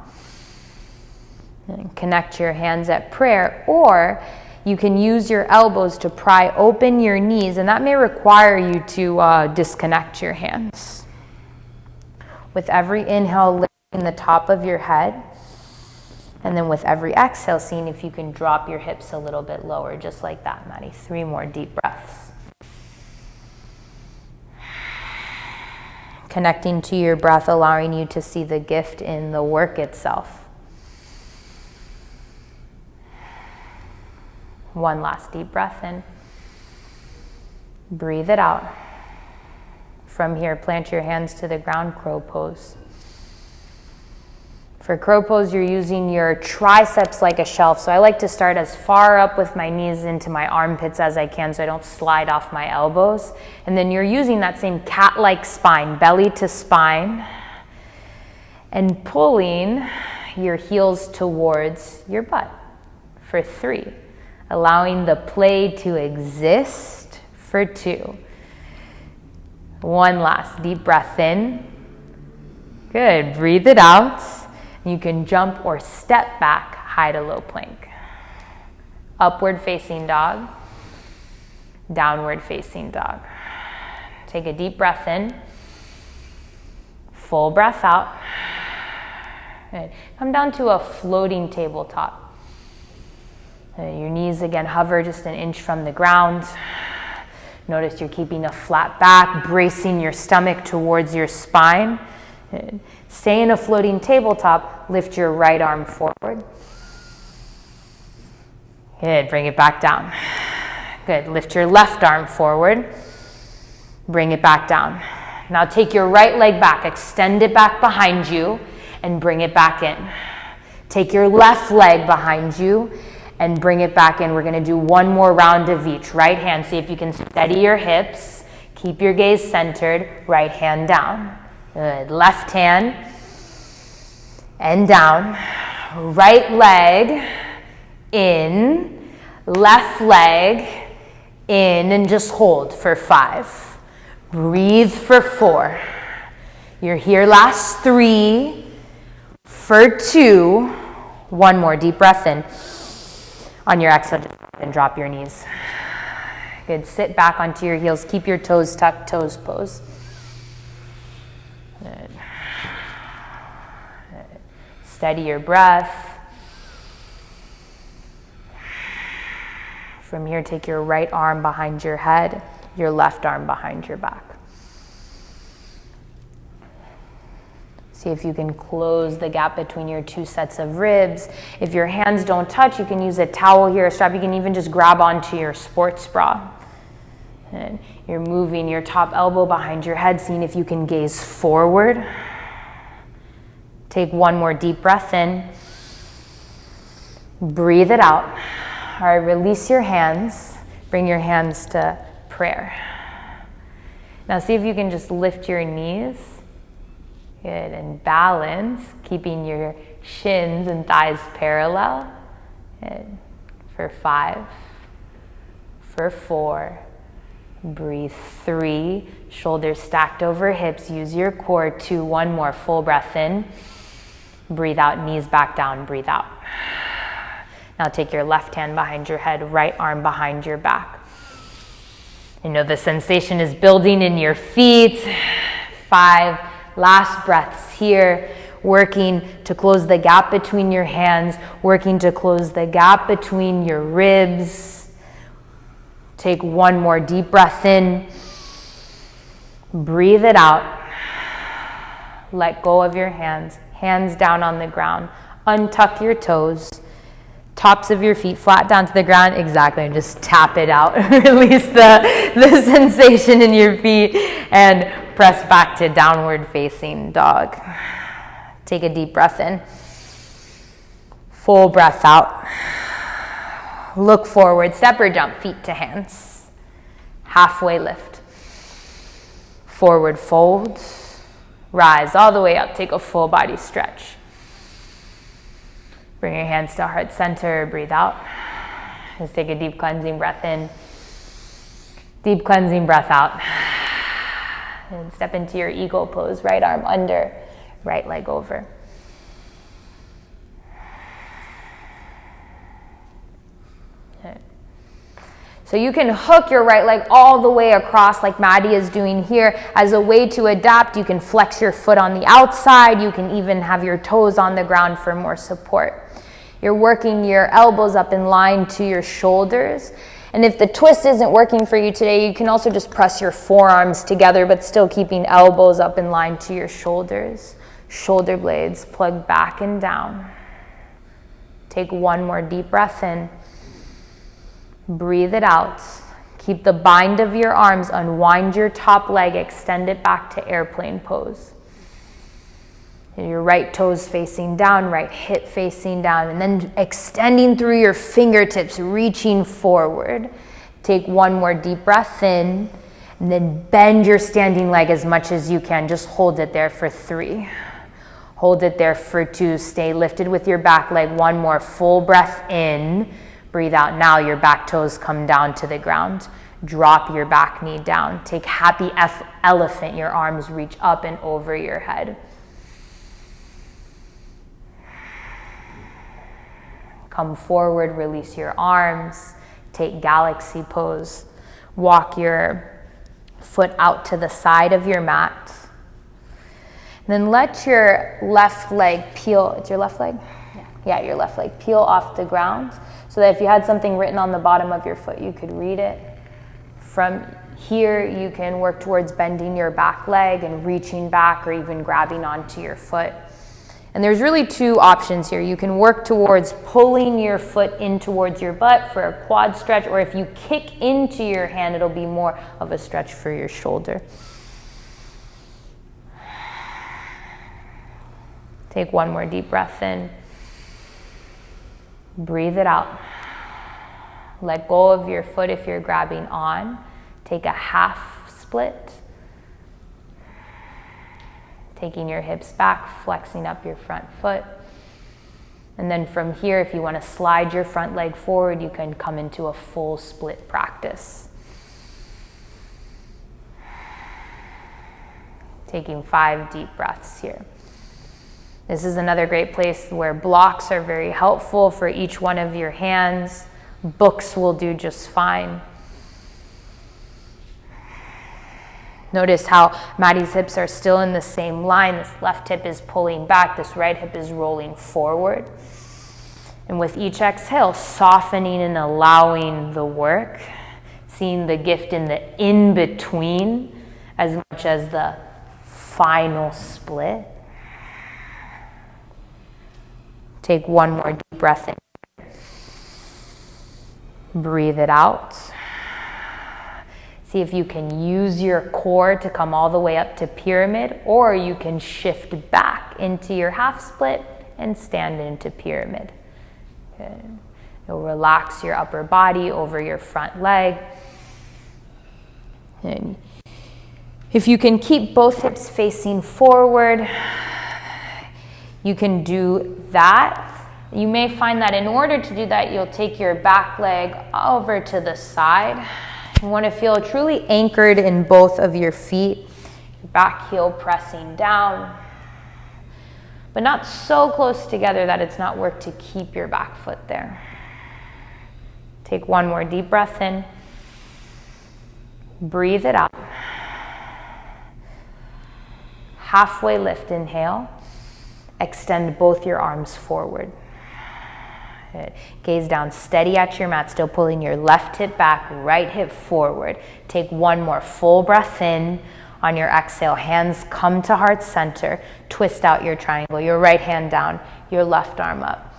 And connect your hands at prayer, or you can use your elbows to pry open your knees, and that may require you to disconnect your hands. With every inhale, lifting the top of your head, and then with every exhale, seeing if you can drop your hips a little bit lower, just like that, Maddie. 3 more deep breaths. Connecting to your breath, allowing you to see the gift in the work itself. 1 last deep breath in. Breathe it out. From here, plant your hands to the ground, crow pose. For crow pose, you're using your triceps like a shelf. So I like to start as far up with my knees into my armpits as I can so I don't slide off my elbows. And then you're using that same cat-like spine, belly to spine, and pulling your heels towards your butt for 3. Allowing the play to exist for 2. 1 last deep breath in. Good, breathe it out. You can jump or step back, high to low plank. Upward facing dog, downward facing dog. Take a deep breath in. Full breath out. Good. Come down to a floating tabletop. Your knees again hover just an inch from the ground. Notice you're keeping a flat back, bracing your stomach towards your spine. Stay in a floating tabletop, lift your right arm forward. Good, bring it back down. Good, lift your left arm forward. Bring it back down. Now take your right leg back, extend it back behind you, and bring it back in. Take your left leg behind you and bring it back in. We're gonna do one more round of each. Right hand, see if you can steady your hips. Keep your gaze centered. Right hand down. Good. Left hand and down. Right leg in. Left leg in, and just hold for 5. Breathe for 4. You're here last 3. For 2. One more deep breath in. On your exhale, and drop your knees. Good. Sit back onto your heels. Keep your toes tucked, toes pose. Good. Good. Steady your breath. From here, take your right arm behind your head, your left arm behind your back. See if you can close the gap between your 2 sets of ribs. If your hands don't touch, you can use a towel here, a strap. You can even just grab onto your sports bra. And you're moving your top elbow behind your head, seeing if you can gaze forward. Take one more deep breath in. Breathe it out. All right, release your hands. Bring your hands to prayer. Now see if you can just lift your knees. Good, and balance, keeping your shins and thighs parallel. Good. For 5, for 4, breathe 3, shoulders stacked over hips, use your core. 2, one more, full breath in. Breathe out, knees back down, breathe out. Now take your left hand behind your head, right arm behind your back. You know the sensation is building in your feet. 5, last breaths here, working to close the gap between your hands, working to close the gap between your ribs. Take one more deep breath in. Breathe it out. Let go of your hands, hands down on the ground. Untuck your toes, tops of your feet flat down to the ground. Exactly, and just tap it out. Release the sensation in your feet and press back to downward facing dog. Take a deep breath in. Full breath out. Look forward, step or jump, feet to hands. Halfway lift. Forward fold. Rise all the way up, take a full body stretch. Bring your hands to heart center, breathe out. Just take a deep cleansing breath in. Deep cleansing breath out. And step into your eagle pose, right arm under, right leg over. Okay. So you can hook your right leg all the way across like Maddie is doing here. As a way to adapt, you can flex your foot on the outside. You can even have your toes on the ground for more support. You're working your elbows up in line to your shoulders. And if the twist isn't working for you today, you can also just press your forearms together, but still keeping elbows up in line to your shoulders. Shoulder blades plug back and down. Take one more deep breath in. Breathe it out. Keep the bind of your arms, unwind your top leg, extend it back to airplane pose. Your right toes facing down, right hip facing down, and then extending through your fingertips, reaching forward. Take one more deep breath in, and then bend your standing leg as much as you can. Just hold it there for 3. Hold it there for 2. Stay lifted with your back leg. One more full breath in. Breathe out. Now your back toes come down to the ground. Drop your back knee down. Take happy elephant. Your arms reach up and over your head. Come forward, release your arms, take galaxy pose. Walk your foot out to the side of your mat. Then let your left leg peel. It's your left leg? Yeah, your left leg peel off the ground so that if you had something written on the bottom of your foot, you could read it. From here, you can work towards bending your back leg and reaching back or even grabbing onto your foot. And there's really 2 options here. You can work towards pulling your foot in towards your butt for a quad stretch, or if you kick into your hand, it'll be more of a stretch for your shoulder. Take one more deep breath in. Breathe it out. Let go of your foot if you're grabbing on. Take a half split. Taking your hips back, flexing up your front foot. And then from here, if you want to slide your front leg forward, you can come into a full split practice. Taking 5 deep breaths here. This is another great place where blocks are very helpful for each one of your hands. Books will do just fine. Notice how Maddie's hips are still in the same line. This left hip is pulling back, this right hip is rolling forward. And with each exhale, softening and allowing the work, seeing the gift in the in-between as much as the final split. Take one more deep breath in. Breathe it out. See if you can use your core to come all the way up to pyramid, or you can shift back into your half split and stand into pyramid. Good. You'll relax your upper body over your front leg. And if you can keep both hips facing forward, you can do that. You may find that in order to do that, you'll take your back leg over to the side. You want to feel truly anchored in both of your feet, your back heel pressing down, but not so close together that it's not work to keep your back foot there. Take one more deep breath in. Breathe it out. Halfway lift, inhale. Extend both your arms forward. Gaze down, steady at your mat, still pulling your left hip back, right hip forward. Take one more full breath in. On your exhale, hands come to heart center. Twist out your triangle, your right hand down, your left arm up.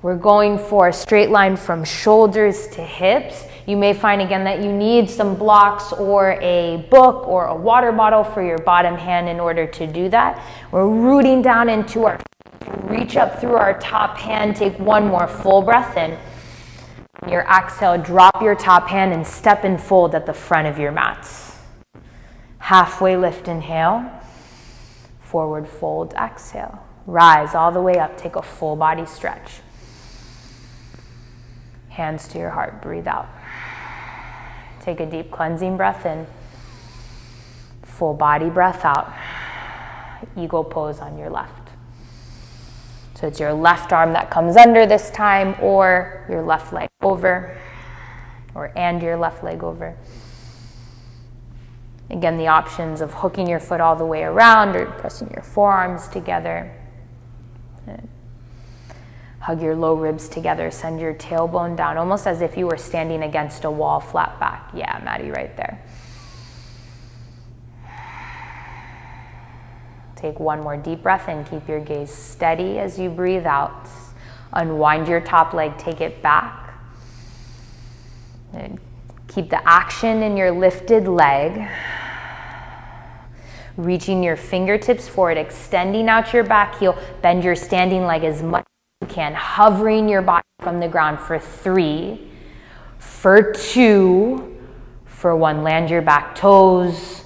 We're going for a straight line from shoulders to hips. You may find again that you need some blocks or a book or a water bottle for your bottom hand in order to do that. We're rooting down into our reach up through our top hand. Take one more full breath in. On your exhale, drop your top hand and step and fold at the front of your mat. Halfway lift, inhale. Forward fold, exhale. Rise all the way up, take a full body stretch. Hands to your heart, breathe out. Take a deep cleansing breath in. Full body breath out. Eagle pose on your left. So it's your left arm that comes under this time, or your left leg over, and your left leg over. Again, the options of hooking your foot all the way around or pressing your forearms together. Hug your low ribs together, send your tailbone down, almost as if you were standing against a wall, flat back. Yeah, Maddie, right there. Take one more deep breath in. Keep your gaze steady as you breathe out. Unwind your top leg, take it back. And keep the action in your lifted leg. Reaching your fingertips forward, extending out your back heel. Bend your standing leg as much as you can. Hovering your body from the ground for 3, for 2, for 1. Land your back toes.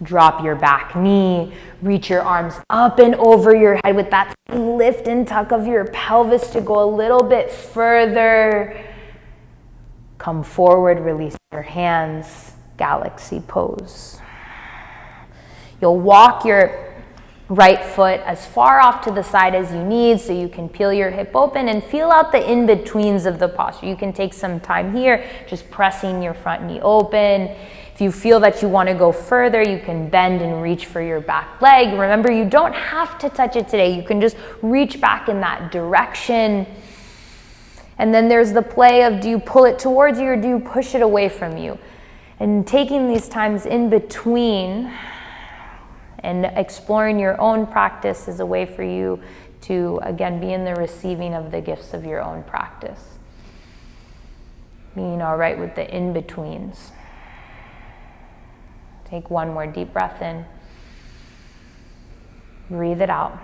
Drop your back knee. Reach your arms up and over your head with that lift and tuck of your pelvis to go a little bit further. Come forward, release your hands, galaxy pose. You'll walk your right foot as far off to the side as you need so you can peel your hip open and feel out the in-betweens of the posture. You can take some time here, just pressing your front knee open. If you feel that you want to go further, you can bend and reach for your back leg. Remember, you don't have to touch it today. You can just reach back in that direction. And then there's the play of, do you pull it towards you or do you push it away from you? And taking these times in between and exploring your own practice is a way for you to, again, be in the receiving of the gifts of your own practice. Being all right with the in-betweens. Take one more deep breath in. Breathe it out.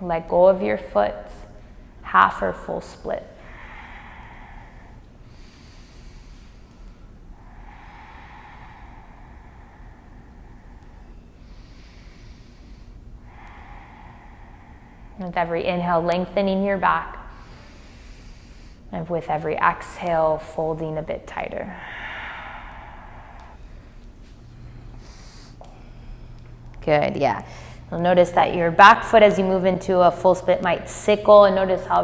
Let go of your foot, half or full split. With every inhale, lengthening your back. And with every exhale, folding a bit tighter. Good, yeah. You'll notice that your back foot as you move into a full split might sickle, and notice how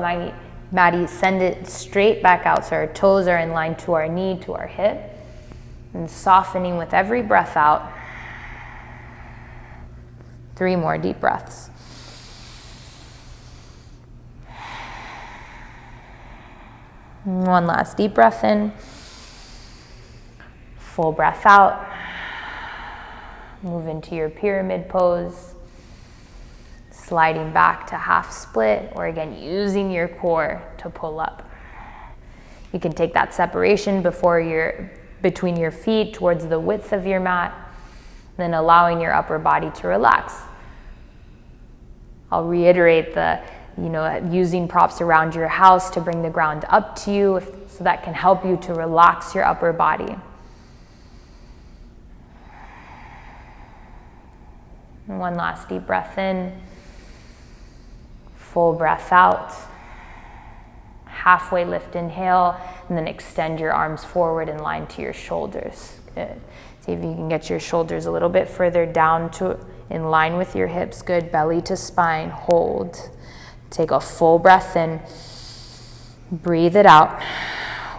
Maddie send it straight back out so our toes are in line to our knee, to our hip, and softening with every breath out. 3 more deep breaths. One last deep breath in. Full breath out. Move into your pyramid pose. Sliding back to half split, or again, using your core to pull up. You can take that separation between your feet towards the width of your mat, then allowing your upper body to relax. I'll reiterate using props around your house to bring the ground up to you, so that can help you to relax your upper body. And one last deep breath in. Full breath out. Halfway lift, inhale, and then extend your arms forward in line to your shoulders. Good. See if you can get your shoulders a little bit further down in line with your hips. Good. Belly to spine. Hold. Take a full breath in. Breathe it out.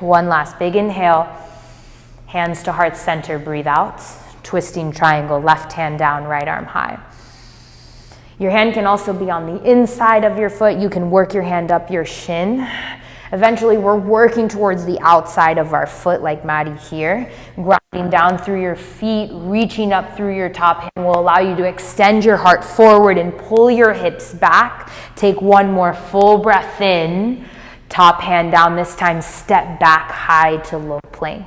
One last big inhale. Hands to heart center. Breathe out. Twisting triangle. Left hand down, right arm high. Your hand can also be on the inside of your foot. You can work your hand up your shin. Eventually, we're working towards the outside of our foot, like Maddie here. Grounding down through your feet, reaching up through your top hand will allow you to extend your heart forward and pull your hips back. Take one more full breath in. Top hand down, this time step back high to low plank.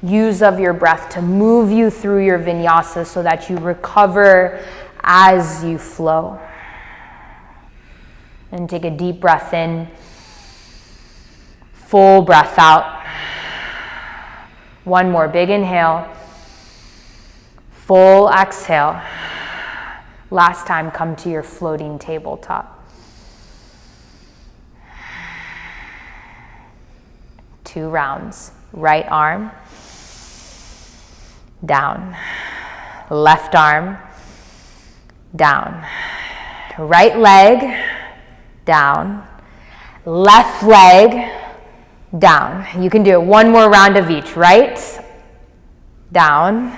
Use of your breath to move you through your vinyasa so that you recover as you flow. And take a deep breath in. Full breath out. One more big inhale. Full exhale. Last time, come to your floating tabletop. 2 rounds. Right arm. Down. Left arm. Down. Right leg. Down. Left leg. Down. You can do it 1 more round of each. Right. Down.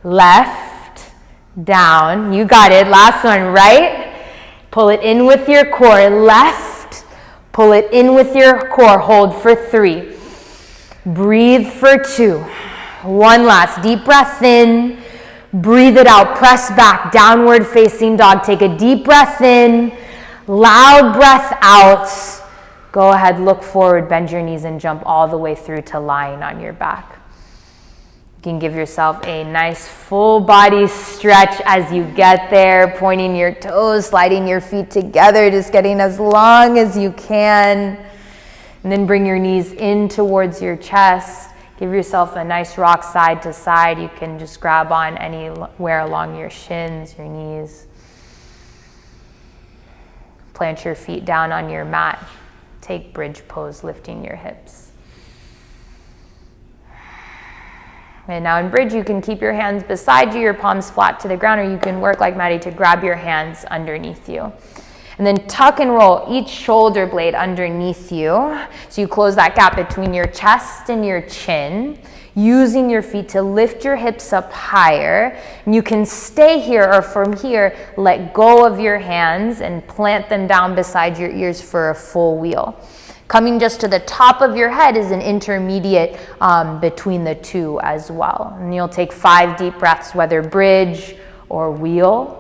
Left. Down. You got it. Last one. Right. Pull it in with your core. Left. Pull it in with your core. Hold for 3. Breathe for 2. One last deep breath in. Breathe it out. Press back. Downward facing dog. Take a deep breath in. Loud breath out. Go ahead, look forward, bend your knees, and jump all the way through to lying on your back. You can give yourself a nice full body stretch as you get there, pointing your toes, sliding your feet together, just getting as long as you can. And then bring your knees in towards your chest. Give yourself a nice rock side to side. You can just grab on anywhere along your shins, your knees. Plant your feet down on your mat. Take bridge pose, lifting your hips. And now in bridge, you can keep your hands beside you, your palms flat to the ground, or you can work like Maddie to grab your hands underneath you. And then tuck and roll each shoulder blade underneath you. So you close that gap between your chest and your chin, using your feet to lift your hips up higher. And you can stay here, or from here, let go of your hands and plant them down beside your ears for a full wheel. Coming just to the top of your head is an intermediate between the two as well. And you'll take 5 deep breaths, whether bridge or wheel.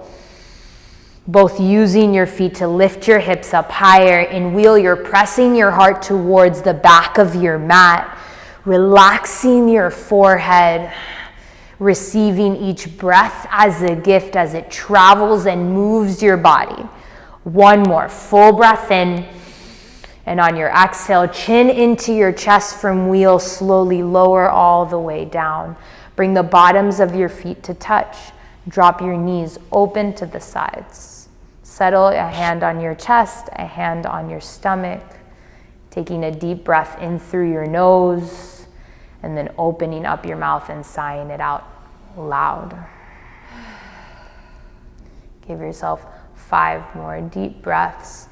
Both using your feet to lift your hips up higher. In wheel, you're pressing your heart towards the back of your mat, relaxing your forehead, receiving each breath as a gift as it travels and moves your body. One more full breath in. And on your exhale, chin into your chest from wheel, slowly lower all the way down. Bring the bottoms of your feet to touch. Drop your knees open to the sides. Settle a hand on your chest, a hand on your stomach, taking a deep breath in through your nose, and then opening up your mouth and sighing it out loud. Give yourself 5 more deep breaths.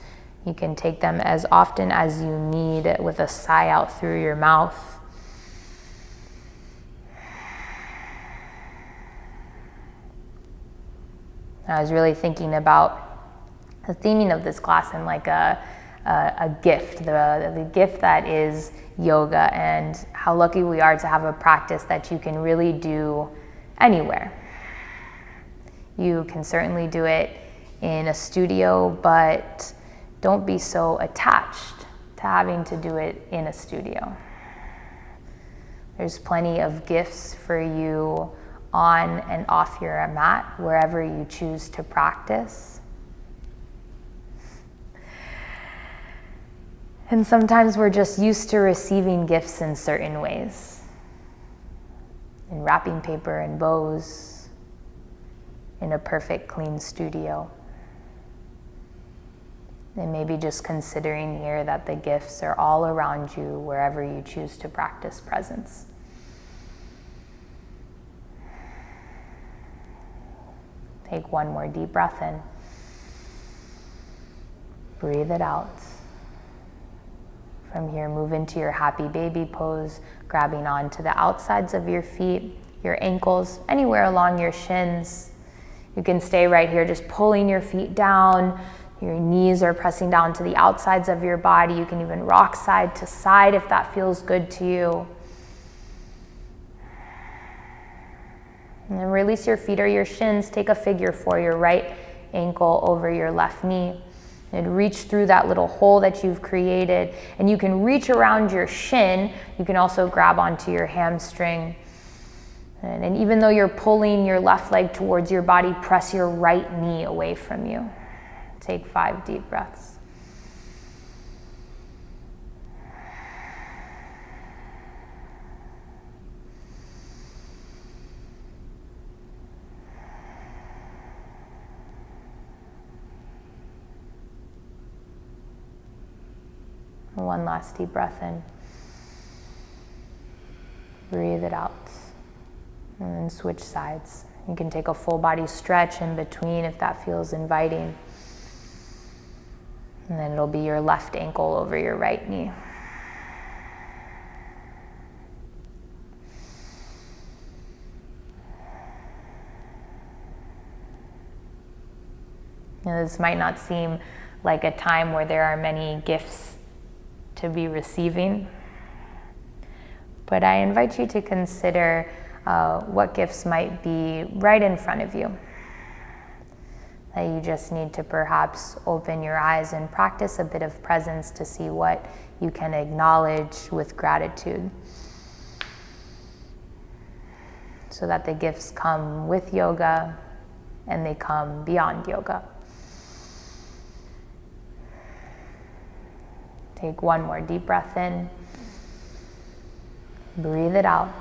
You can take them as often as you need with a sigh out through your mouth. I was really thinking about the theming of this class and like a gift, the gift that is yoga, and how lucky we are to have a practice that you can really do anywhere. You can certainly do it in a studio, but don't be so attached to having to do it in a studio. There's plenty of gifts for you on and off your mat, wherever you choose to practice. And sometimes we're just used to receiving gifts in certain ways. In wrapping paper and bows, in a perfect clean studio. And maybe just considering here that the gifts are all around you wherever you choose to practice presence. Take 1 more deep breath in. Breathe it out. From here, move into your happy baby pose, grabbing onto the outsides of your feet, your ankles, anywhere along your shins. You can stay right here, just pulling your feet down. Your knees are pressing down to the outsides of your body. You can even rock side to side if that feels good to you. And then release your feet or your shins. Take a figure 4, your right ankle over your left knee. And reach through that little hole that you've created. And you can reach around your shin. You can also grab onto your hamstring. And even though you're pulling your left leg towards your body, press your right knee away from you. Take 5 deep breaths. One last deep breath in. Breathe it out. And then switch sides. You can take a full body stretch in between if that feels inviting. And then it'll be your left ankle over your right knee. Now, this might not seem like a time where there are many gifts to be receiving, but I invite you to consider what gifts might be right in front of you, that you just need to perhaps open your eyes and practice a bit of presence to see what you can acknowledge with gratitude, so that the gifts come with yoga and they come beyond yoga. Take 1 more deep breath in. Breathe it out.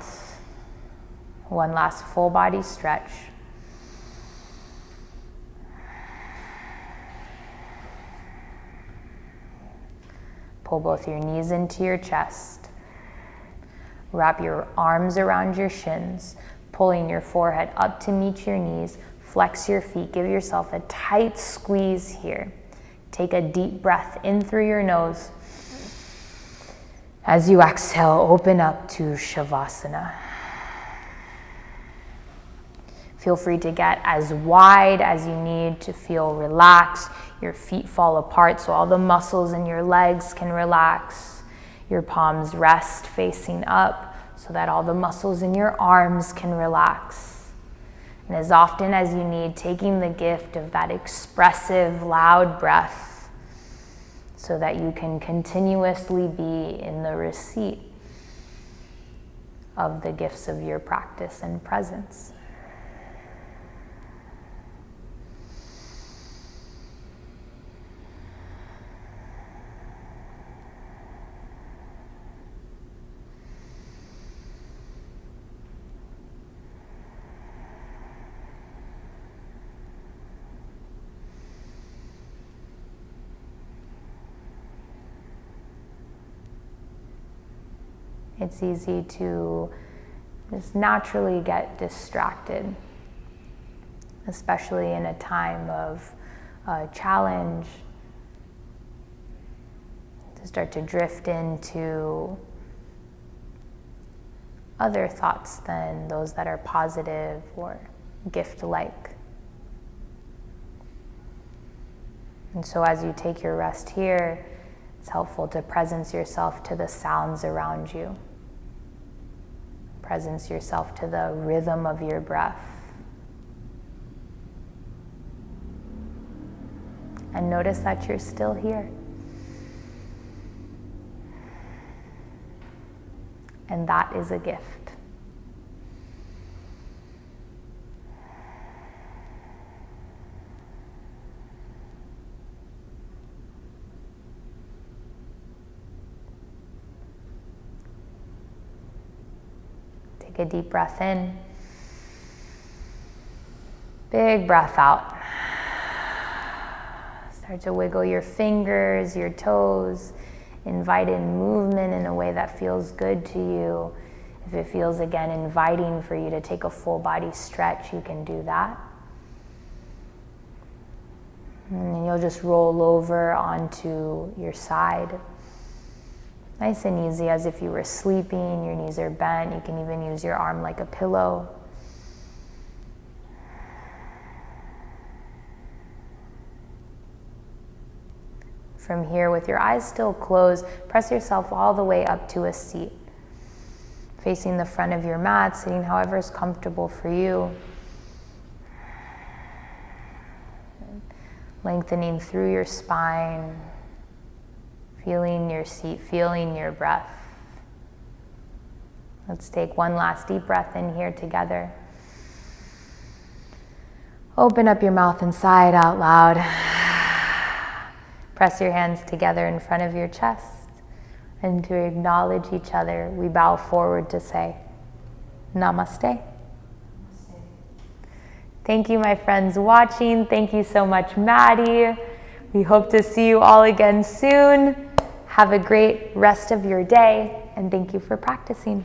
1 last full body stretch. Pull both your knees into your chest. Wrap your arms around your shins, pulling your forehead up to meet your knees. Flex your feet. Give yourself a tight squeeze here. Take a deep breath in through your nose. As you exhale, open up to Shavasana. Feel free to get as wide as you need to feel relaxed. Your feet fall apart so all the muscles in your legs can relax. Your palms rest facing up so that all the muscles in your arms can relax. And as often as you need, taking the gift of that expressive, loud breath, so that you can continuously be in the receipt of the gifts of your practice and presence. It's easy to just naturally get distracted, especially in a time of challenge, to start to drift into other thoughts than those that are positive or gift-like. And so as you take your rest here, it's helpful to presence yourself to the sounds around you. Presence yourself to the rhythm of your breath. And notice that you're still here. And that is a gift. Take a deep breath in. Big breath out. Start to wiggle your fingers, your toes. Invite in movement in a way that feels good to you. If it feels, again, inviting for you to take a full body stretch, you can do that. And then you'll just roll over onto your side. Nice and easy, as if you were sleeping, your knees are bent. You can even use your arm like a pillow. From here, with your eyes still closed, press yourself all the way up to a seat. Facing the front of your mat, sitting however is comfortable for you. Lengthening through your spine, feeling your seat, feeling your breath. Let's take one last deep breath in here together. Open up your mouth and sigh it out loud. Press your hands together in front of your chest, and to acknowledge each other, we bow forward to say, Namaste. Thank you, my friends watching. Thank you so much, Maddie. We hope to see you all again soon. Have a great rest of your day, and thank you for practicing.